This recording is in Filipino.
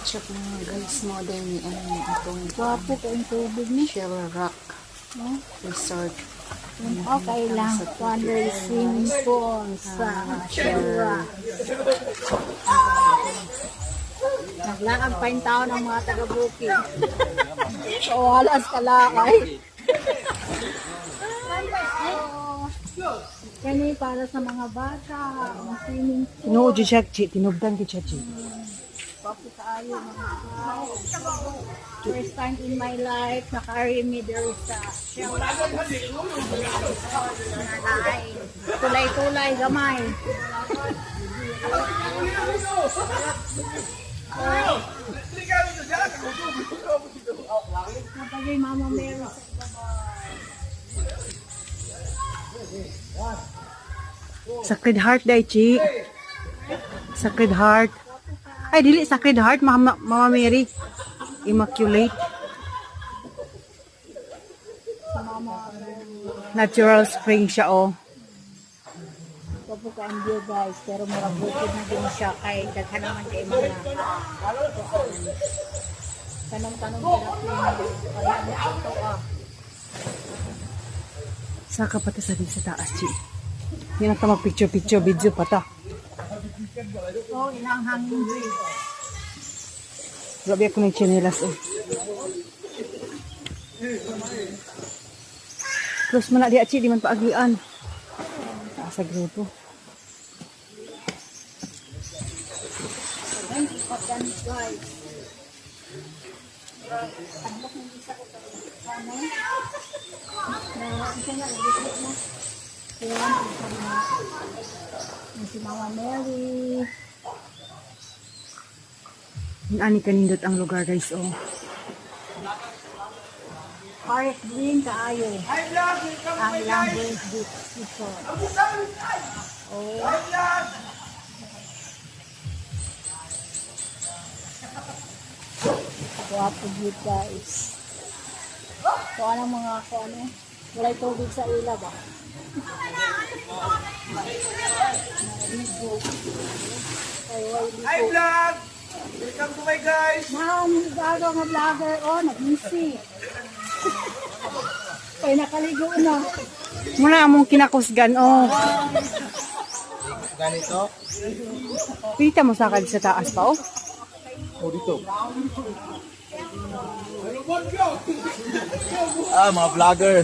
check mga guys mo din ni itong Gwapo ko yung tubig ni. Shell Rock No? Resort. Okay lang. Wonder swimming pool sa Shura. Naglakad pa yung tao ng mga taga-bukid. So, walas kalakay. Kani para sa mga bata. Ang swimming pool. No, Jichachi, tinubdan Jichachi. Papo tayo mga guys. First time in my life, nakari me there sa Shura. Tulay-tulay, gamay. Napagay Mama Mary. Sacred Heart Daichi. Sacred Heart. Ay, dili Sacred Heart, Mama Mary. Immaculate. Natural spring siya, oh. Papo ka ang view guys, pero murag bukid na din siya kay daghan naman kay mga tanong-tanong therapy. Kaya na ito Saka pa ta sa taas, Chi. Yan ang mag-picture-picture video pa ta. Oh, ilang hangin breeze. Grabe ako ng chinelas, oh. Close mo na di, Chi. Di man paagian. Sa grupo. Thank you for that guys. Ano kung isa ko sa ano? Na isa nga nag-isip mo. Kaya si Mama Mary. Ani kanindot ang lugar, guys, oh. Park green kaayo. Ang ilang beach resort. Oh. Guwapo good guys. Kung anong mga ano, walay tubig sa ila ba? Hi vlog! Welcome to my guys! Ma'am, gago nga vlogger. Oh, nag-missy. Kaya nakaligo na. Muna among kinakusgan, oh. Ganito? Pita mo sakad sa taas pa, oh. O dito. Mga vlogger.